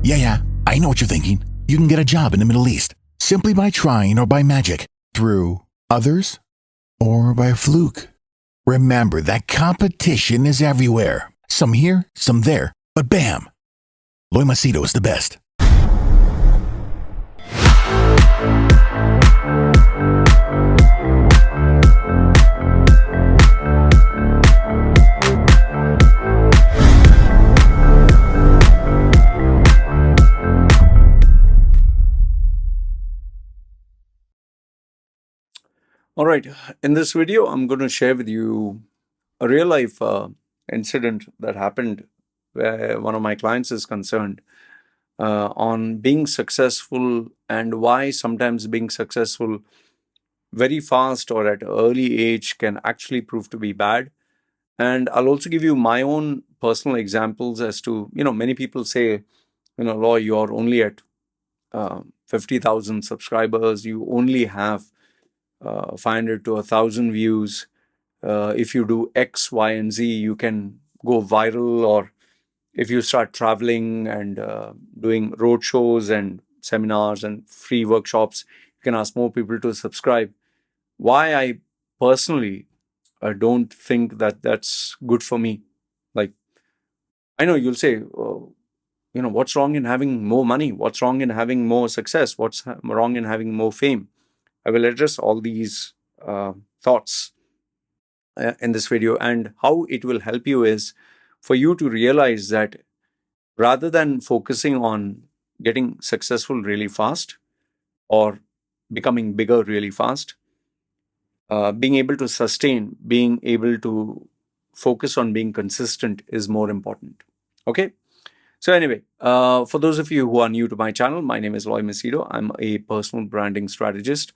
Yeah, I know what you're thinking. You can get a job in the Middle East simply by trying or by magic, through others, or by fluke. Remember that competition is everywhere. Some here, some there, but bam! Loy Machedo is the best. All right, in this video, I'm going to share with you a real life incident that happened where one of my clients is concerned on being successful and why sometimes being successful very fast or at an early age can actually prove to be bad. And I'll also give you my own personal examples as to, many people say, Loy, you're only at 50,000 subscribers, you only have 500 to 1,000 views. If you do X, Y, and Z, you can go viral. Or if you start traveling and doing road shows and seminars and free workshops, you can ask more people to subscribe. Why I personally don't think that that's good for me. Like, I know you'll say, what's wrong in having more money? What's wrong in having more success? What's wrong in having more fame? I will address all these thoughts in this video, and how it will help you is for you to realize that rather than focusing on getting successful really fast or becoming bigger really fast, being able to sustain, being able to focus on being consistent is more important. Okay. So anyway, for those of you who are new to my channel, my name is Loy Machedo. I'm a personal branding strategist.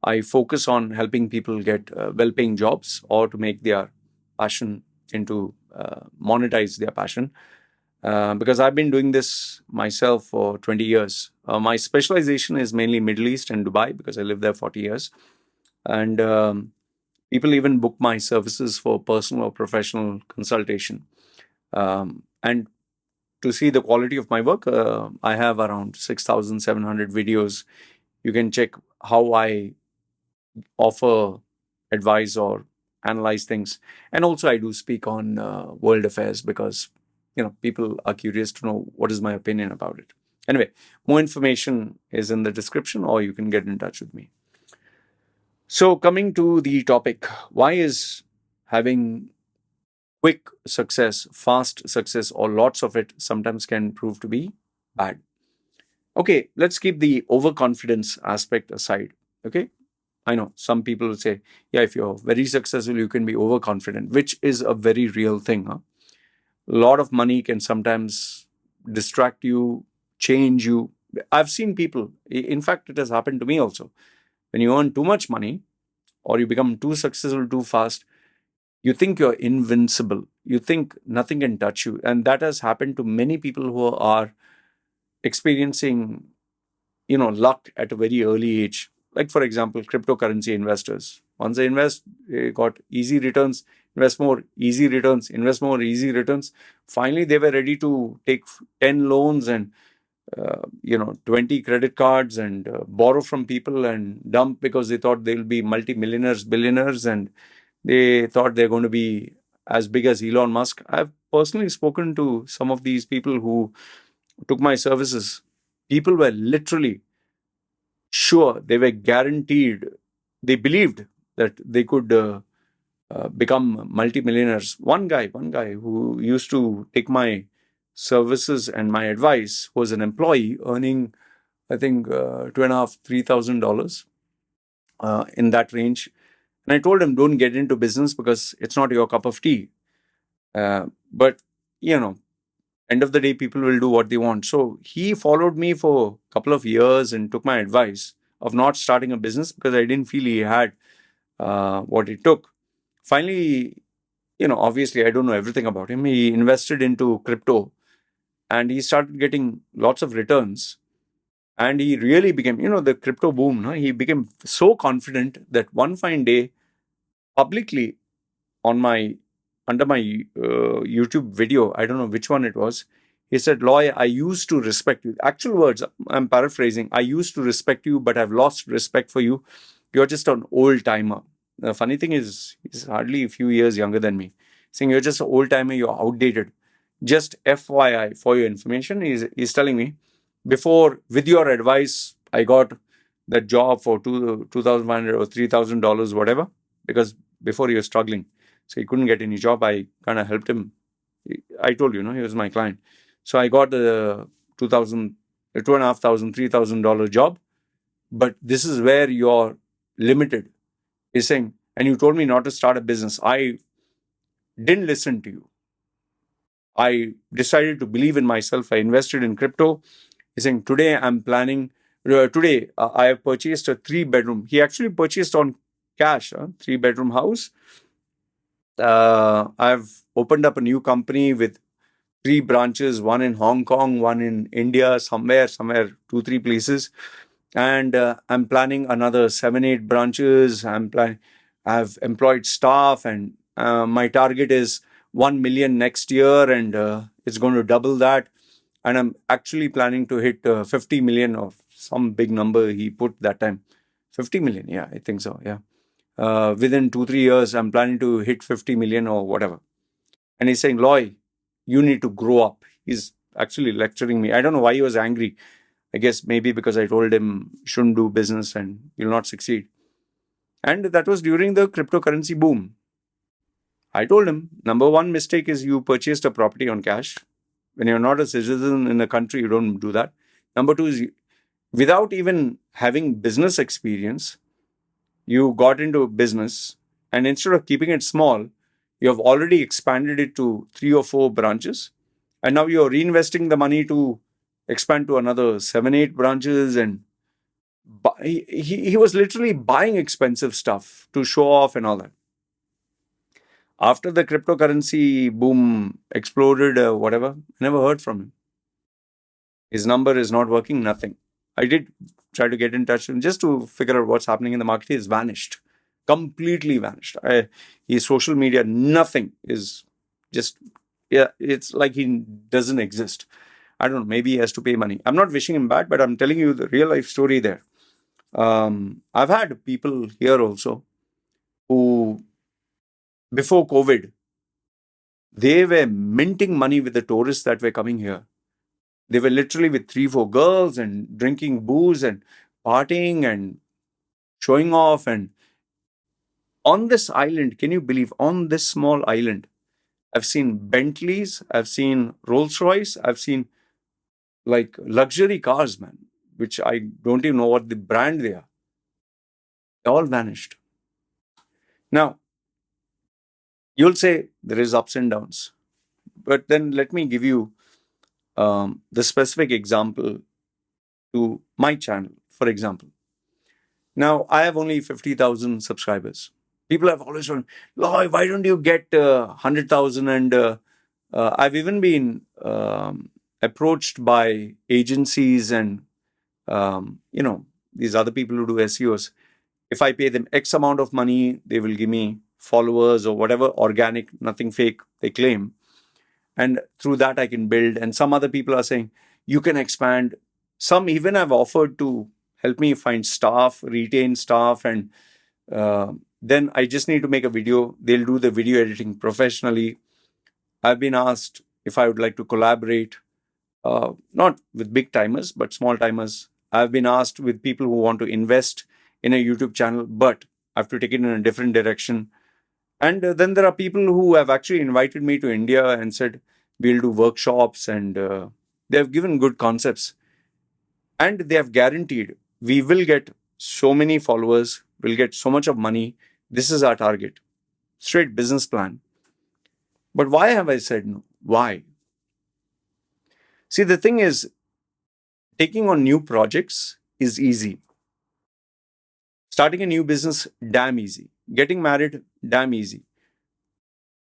I focus on helping people get well-paying jobs or to make their passion into monetize their passion. Because I've been doing this myself for 20 years. My specialization is mainly Middle East and Dubai because I lived there 40 years. And people even book my services for personal or professional consultation. And to see the quality of my work, I have around 6,700 videos. You can check how I offer advice or analyze things. And also I do speak on world affairs because, people are curious to know what is my opinion about it. Anyway, more information is in the description or you can get in touch with me. So coming to the topic, why is having quick success, fast success, or lots of it sometimes can prove to be bad? Okay, let's keep the overconfidence aspect aside. Okay, I know some people will say, yeah, if you're very successful, you can be overconfident, which is a very real thing. A lot of money can sometimes distract you, change you. I've seen people, in fact, it has happened to me also. When you earn too much money or you become too successful too fast, you think you're invincible. You think nothing can touch you. And that has happened to many people who are experiencing, luck at a very early age. Like, for example, cryptocurrency investors. Once they invest, they got easy returns, invest more, easy returns, invest more, easy returns. Finally, they were ready to take 10 loans and 20 credit cards and borrow from people and dump because they thought they'll be multi-millionaires, billionaires, and they thought they're going to be as big as Elon Musk. I've personally spoken to some of these people who took my services. People were literally sure, they were guaranteed, they believed that they could become multi-millionaires. One guy who used to take my services and my advice was an employee earning, I think, $2,500, $3,000 in that range. And I told him, don't get into business because it's not your cup of tea. But, end of the day, people will do what they want. So he followed me for a couple of years and took my advice of not starting a business because I didn't feel he had what it took. Finally, obviously I don't know everything about him. He invested into crypto and he started getting lots of returns. And he really became, the crypto boom, he became so confident that one fine day, publicly under my YouTube video, I don't know which one it was, He said, Loy, I used to respect you. Actual words, I'm paraphrasing. I used to respect you, but I've lost respect for you. You're just an old timer. The funny thing is, he's hardly a few years younger than me. Saying, you're just an old timer, you're outdated. Just FYI, for your information, he's telling me, before, with your advice, I got that job for $2,500 or $3,000, whatever, because before he was struggling. So he couldn't get any job. I kind of helped him. I told you, he was my client. So I got the $2,500, $3,000 job. But this is where you're limited. He's saying, and you told me not to start a business. I didn't listen to you. I decided to believe in myself. I invested in crypto. He's saying, today I'm planning, I have purchased a 3-bedroom. He actually purchased on cash, 3-bedroom house. I've opened up a new company with 3 branches, one in Hong Kong, one in India, somewhere, 2-3 places. And I'm planning another 7-8 branches. I've employed staff, and my target is 1 million next year, and it's going to double that. And I'm actually planning to hit 50 million, or some big number he put that time. 50 million, yeah, I think so, yeah. Within 2-3 years, I'm planning to hit 50 million or whatever. And he's saying, Loy, you need to grow up. He's actually lecturing me. I don't know why he was angry. I guess maybe because I told him you shouldn't do business and you'll not succeed. And that was during the cryptocurrency boom. I told him, number one mistake is you purchased a property on cash. When you're not a citizen in the country, you don't do that. Number two is, without even having business experience, you got into business, and instead of keeping it small, you have already expanded it to 3 or 4 branches. And now you're reinvesting the money to expand to another 7-8 branches. And he was literally buying expensive stuff to show off and all that. After the cryptocurrency boom exploded, whatever, I never heard from him. His number is not working, nothing. I did try to get in touch with him just to figure out what's happening in the market. He's vanished. Completely vanished. His social media, nothing, is just, yeah, it's like he doesn't exist. I don't know, maybe he has to pay money. I'm not wishing him bad, but I'm telling you the real life story there. I've had people here also who, before COVID, they were minting money with the tourists that were coming here. They were literally with 3-4 girls and drinking booze and partying and showing off. And on this island, can you believe, on this small island, I've seen Bentleys, I've seen Rolls Royce, I've seen like luxury cars, man, which I don't even know what the brand they are. They all vanished. Now, you'll say there is ups and downs. But then let me give you the specific example to my channel, for example. Now, I have only 50,000 subscribers. People have always told me, Loy, why don't you get 100,000? And I've even been approached by agencies and, these other people who do SEOs. If I pay them X amount of money, they will give me followers or whatever, organic, nothing fake, they claim. And through that, I can build. And some other people are saying, you can expand. Some even have offered to help me find staff, retain staff. And then I just need to make a video. They'll do the video editing professionally. I've been asked if I would like to collaborate, not with big timers, but small timers. I've been asked with people who want to invest in a YouTube channel, but I have to take it in a different direction. And then there are people who have actually invited me to India and said, we'll do workshops, and they have given good concepts. And they have guaranteed, we will get so many followers, we'll get so much of money. This is our target. Straight business plan. But why have I said no? Why? See, the thing is, taking on new projects is easy. Starting a new business, damn easy. Getting married, damn easy.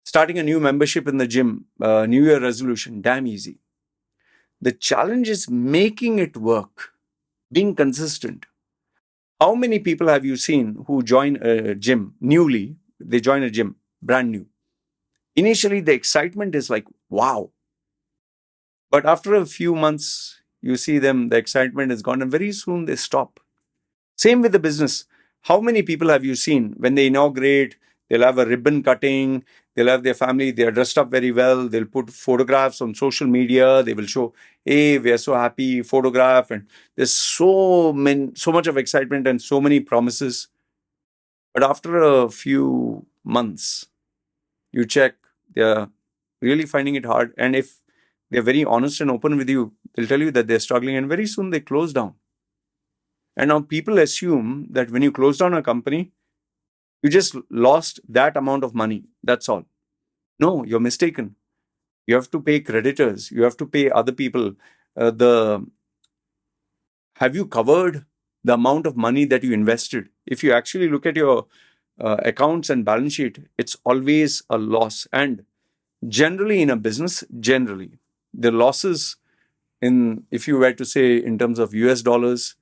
Starting a new membership in the gym, New Year resolution, damn easy. The challenge is making it work, being consistent. How many people have you seen who join a gym newly? They join a gym, brand new. Initially, the excitement is like, wow. But after a few months, you see them, the excitement is gone, and very soon they stop. Same with the business. How many people have you seen when they inaugurate? They'll have a ribbon cutting, they'll have their family, they're dressed up very well, they'll put photographs on social media, they will show, hey, we are so happy, photograph, and there's so much of excitement and so many promises. But after a few months, you check, they're really finding it hard. And if they're very honest and open with you, they'll tell you that they're struggling, and very soon they close down. And now people assume that when you close down a company, you just lost that amount of money. That's all. No, you're mistaken. You have to pay creditors. You have to pay other people. Have you covered the amount of money that you invested? If you actually look at your accounts and balance sheet, it's always a loss. And generally in a business, the losses if you were to say in terms of US dollars,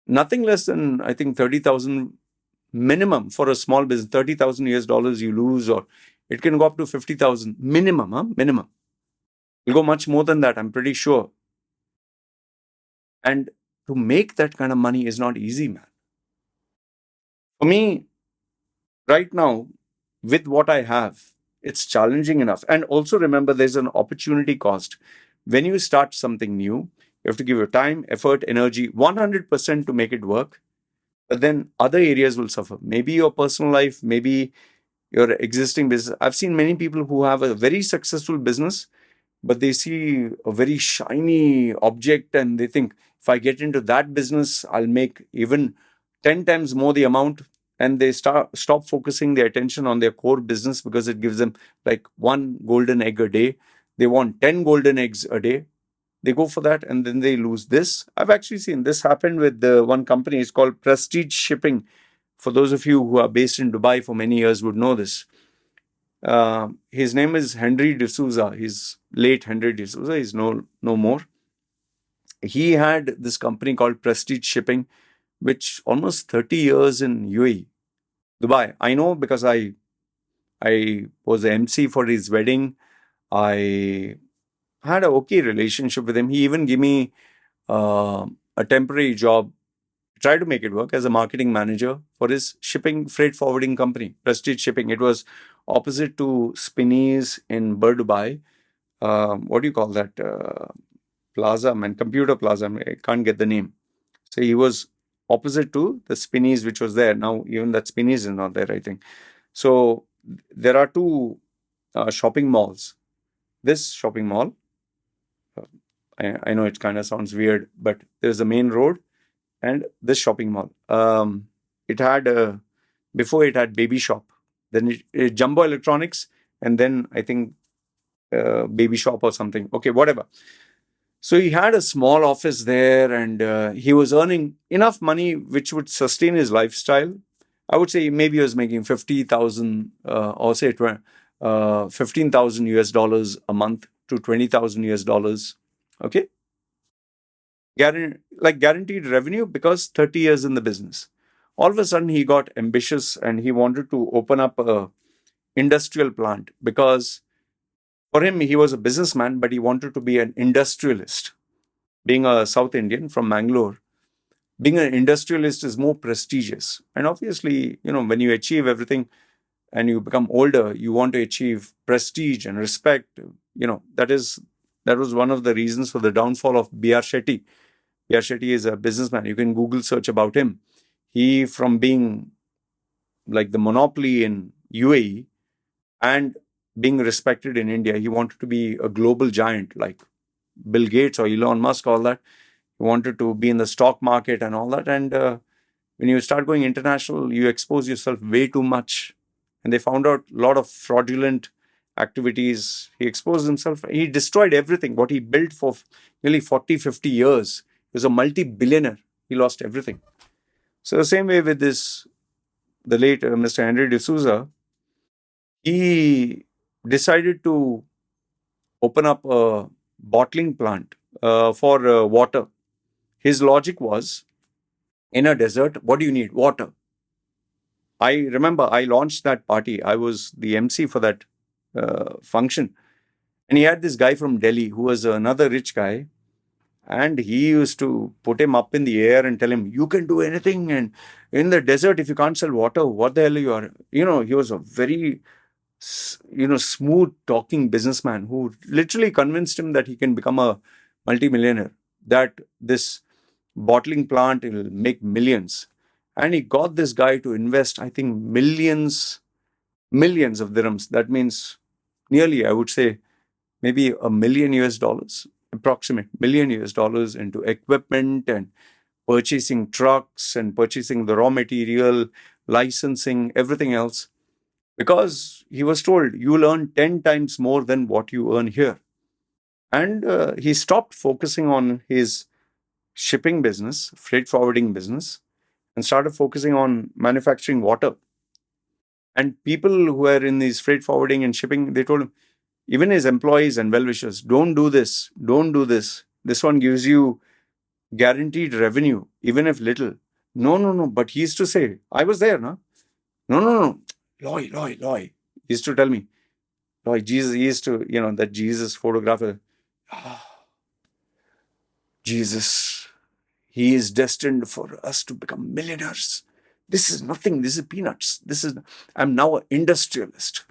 nothing less than, I think, 30,000 minimum for a small business. 30,000 US dollars you lose, or it can go up to 50,000 minimum. Minimum. It'll go much more than that, I'm pretty sure. And to make that kind of money is not easy, man. For me, right now, with what I have, it's challenging enough. And also remember, there's an opportunity cost. When you start something new, you have to give your time, effort, energy, 100% to make it work. But then other areas will suffer. Maybe your personal life, maybe your existing business. I've seen many people who have a very successful business, but they see a very shiny object and they think, if I get into that business, I'll make even 10 times more the amount. And they stop focusing their attention on their core business because it gives them like one golden egg a day. They want 10 golden eggs a day. They go for that and then they lose this. I've actually seen this happen with one company. It's called Prestige Shipping. For those of you who are based in Dubai for many years would know this. His name is Henry D'Souza. He's late Henry D'Souza. He's no more. He had this company called Prestige Shipping, which almost 30 years in UAE, Dubai. I know because I was the MC for his wedding. I had an okay relationship with him. He even gave me a temporary job, try to make it work as a marketing manager for his shipping freight forwarding company, Prestige Shipping. It was opposite to Spinneys in Bur Dubai. What do you call that? Plaza, man, Computer Plaza. I can't get the name. So he was opposite to the Spinneys, which was there. Now even that Spinneys is not there, I think. So there are two shopping malls. This shopping mall, I know it kind of sounds weird, but there's the main road and this shopping mall. It had before it had Baby Shop, then it Jumbo Electronics, and then I think Baby Shop or something. Okay, whatever. So he had a small office there, and he was earning enough money which would sustain his lifestyle. I would say maybe he was making 50,000 or say 15,000 US dollars a month to 20,000 US dollars. Okay, guaranteed revenue because 30 years in the business. All of a sudden, he got ambitious and he wanted to open up a industrial plant because for him, he was a businessman, but he wanted to be an industrialist. Being a South Indian from Mangalore, being an industrialist is more prestigious. And obviously, when you achieve everything and you become older, you want to achieve prestige and respect. That was one of the reasons for the downfall of B.R. Shetty. B.R. Shetty is a businessman. You can Google search about him. He, from being like the monopoly in UAE and being respected in India, he wanted to be a global giant like Bill Gates or Elon Musk, all that. He wanted to be in the stock market and all that. And when you start going international, you expose yourself way too much. And they found out a lot of fraudulent activities. He exposed himself. He destroyed everything. What he built for nearly 40, 50 years. He was a multi-billionaire. He lost everything. So the same way with the late Mr. Henry D'Souza, he decided to open up a bottling plant for water. His logic was, in a desert, what do you need? Water. I remember I launched that party. I was the MC for that function. And he had this guy from Delhi who was another rich guy. And he used to put him up in the air and tell him, you can do anything. And in the desert, if you can't sell water, what the hell you are? He was a very, smooth talking businessman who literally convinced him that he can become a multimillionaire, that this bottling plant will make millions. And he got this guy to invest, I think, millions of dirhams. That means nearly, I would say, maybe $1 million US, approximate $1 million US into equipment and purchasing trucks and purchasing the raw material, licensing, everything else. Because he was told, you'll earn 10 times more than what you earn here. And he stopped focusing on his shipping business, freight forwarding business, and started focusing on manufacturing water. And people who were in these freight forwarding and shipping, they told him, even his employees and well-wishers, don't do this, don't do this. This one gives you guaranteed revenue, even if little. No, no, no. But he used to say, I was there, no? No, no, no. Loy. He used to tell me, Loy, Jesus, he used to, that Jesus photographer. Jesus, he is destined for us to become millionaires. This is nothing. This is peanuts. I'm now an industrialist.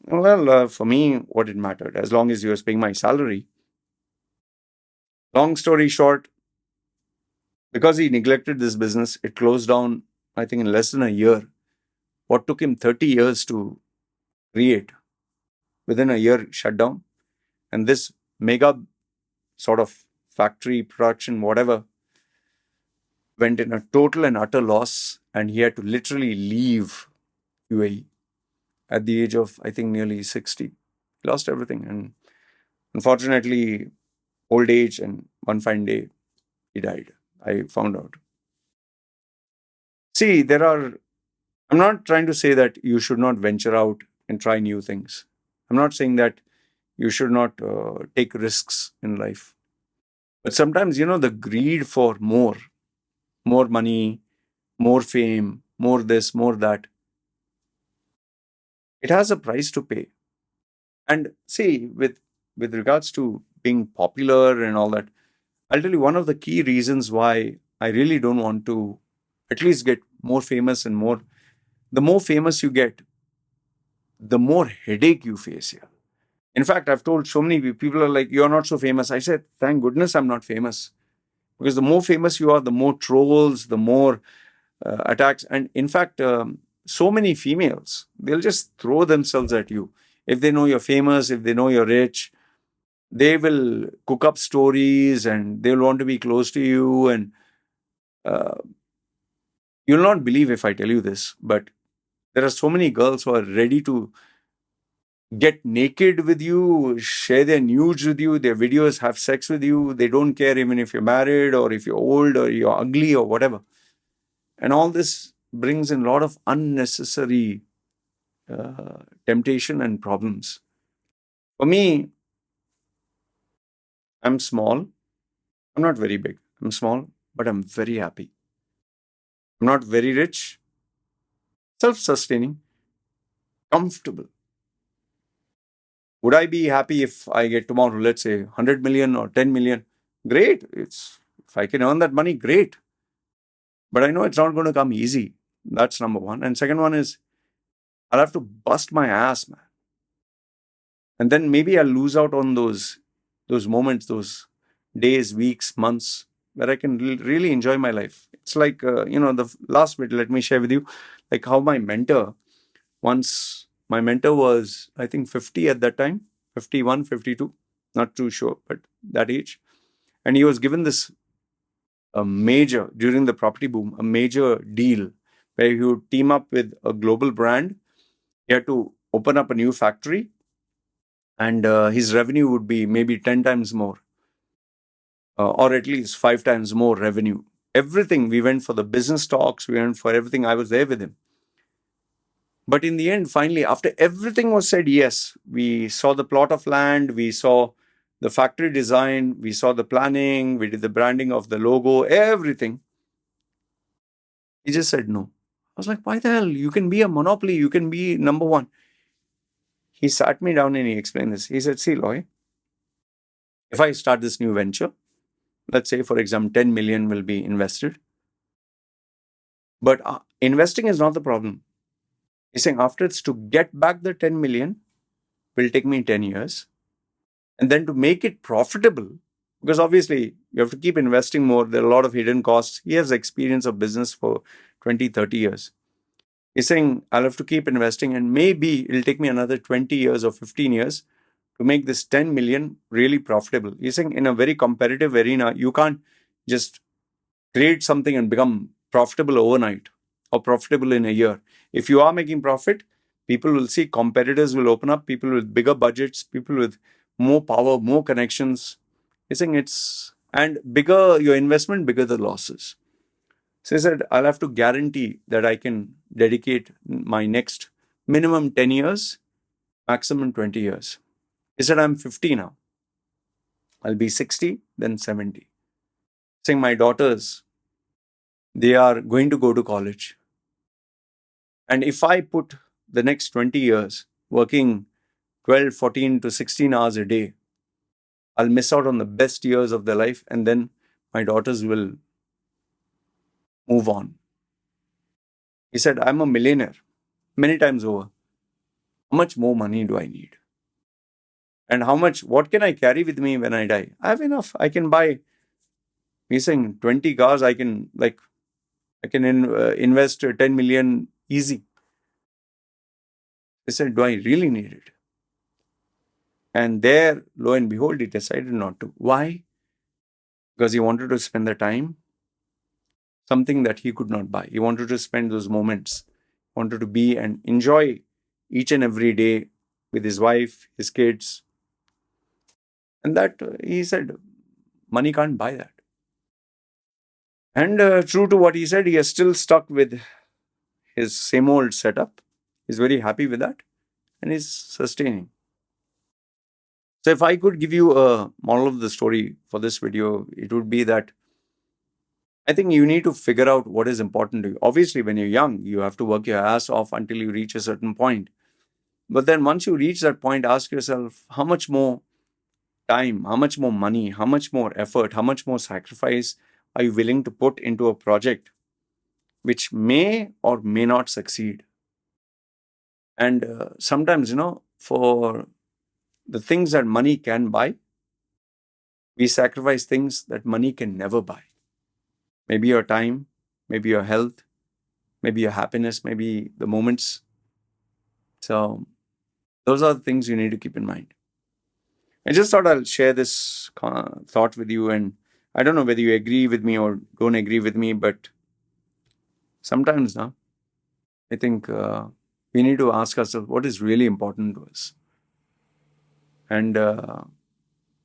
Well, for me, what it mattered, as long as he was paying my salary. Long story short, because he neglected this business, it closed down, I think, in less than a year. What took him 30 years to create, within a year, shut down. And this mega sort of factory production, whatever, went in a total and utter loss. And he had to literally leave UAE at the age of, I think, nearly 60. He lost everything. And unfortunately, old age, and one fine day, he died. I found out. See, I'm not trying to say that you should not venture out and try new things. I'm not saying that you should not take risks in life. But sometimes, the greed for more money, more fame, more this, more that, it has a price to pay. And see, with regards to being popular and all that, I'll tell you one of the key reasons why I really don't want to at least get more famous and more. The more famous you get, the more headache you face here. In fact, I've told so many people are like, you're not so famous. I said, thank goodness I'm not famous. Because the more famous you are, the more trolls, the more attacks. And in fact, so many females, they'll just throw themselves at you. If they know you're famous, if they know you're rich, they will cook up stories and they'll want to be close to you. And you'll not believe if I tell you this, but there are so many girls who are ready to get naked with you, share their nudes with you, their videos, have sex with you. They don't care even if you're married or if you're old or you're ugly or whatever. And all this brings in a lot of unnecessary temptation and problems. For me, I'm small. I'm not very big. I'm small, but I'm very happy. I'm not very rich, self-sustaining, comfortable. Would I be happy if I get tomorrow, let's say, 100 million or 10 million? Great. If I can earn that money, great. But I know it's not going to come easy. That's number one. And second one is, I'll have to bust my ass, man. And then maybe I'll lose out on those moments, those days, weeks, months, where I can really enjoy my life. It's like, the last bit, let me share with you, like how my mentor was, I think, 50 at that time, 51, 52, not too sure, but that age. And he was given this during the property boom, a major deal where he would team up with a global brand. He had to open up a new factory and his revenue would be maybe 10 times more or at least 5 times more revenue. Everything, we went for the business talks, we went for everything. I was there with him. But in the end, finally, after everything was said, yes, we saw the plot of land, we saw the factory design, we saw the planning, we did the branding of the logo, everything. He just said no. I was like, why the hell? You can be a monopoly, you can be number one. he sat me down and he explained this. He said, see, Loy, if I start this new venture, let's say, for example, 10 million will be invested. But investing is not the problem. He's saying after it's to get back the 10 million will take me 10 years. And then to make it profitable, because obviously you have to keep investing more. There are a lot of hidden costs. He has experience of business for 20, 30 years. He's saying, I'll have to keep investing and maybe it'll take me another 20 years or 15 years to make this 10 million really profitable. He's saying in a very competitive arena, you can't just create something and become profitable overnight or profitable in a year. If you are making profit, people will see, competitors will open up, people with bigger budgets, people with more power, more connections. He's saying and bigger your investment, bigger the losses. So he said, I'll have to guarantee that I can dedicate my next minimum 10 years, maximum 20 years. He said, I'm 50 now. I'll be 60, then 70. Saying my daughters, they are going to go to college. And if I put the next 20 years working 12, 14 to 16 hours a day, I'll miss out on the best years of their life, and then my daughters will move on. He said, I'm a millionaire many times over. How much more money do I need? And what can I carry with me when I die? I have enough. I can buy, he's saying 20 cars, I can invest 10 million easy. He said, do I really need it? And there, lo and behold, he decided not to. Why? Because he wanted to spend the time, something that he could not buy. He wanted to spend those moments, wanted to be and enjoy each and every day with his wife, his kids. And that, he said, money can't buy that. And true to what he said, he is still stuck with his same old setup. He's very happy with that and he's sustaining. So if I could give you a moral of the story for this video, it would be that I think you need to figure out what is important to you. Obviously, when you're young, you have to work your ass off until you reach a certain point. But then once you reach that point, ask yourself, how much more time, how much more money, how much more effort, how much more sacrifice are you willing to put into a project which may or may not succeed? And sometimes, for the things that money can buy, we sacrifice things that money can never buy. Maybe your time, maybe your health, maybe your happiness, maybe the moments. So those are the things you need to keep in mind. I just thought I'll share this thought with you, and I don't know whether you agree with me or don't agree with me, but sometimes I think we need to ask ourselves what is really important to us. And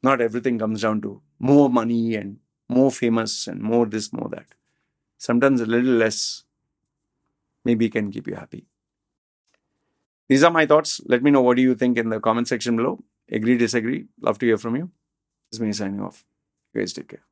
not everything comes down to more money and more famous and more this, more that. Sometimes a little less maybe can keep you happy. These are my thoughts. Let me know what do you think in the comment section below. Agree, disagree. Love to hear from you. This is me signing off. You guys take care.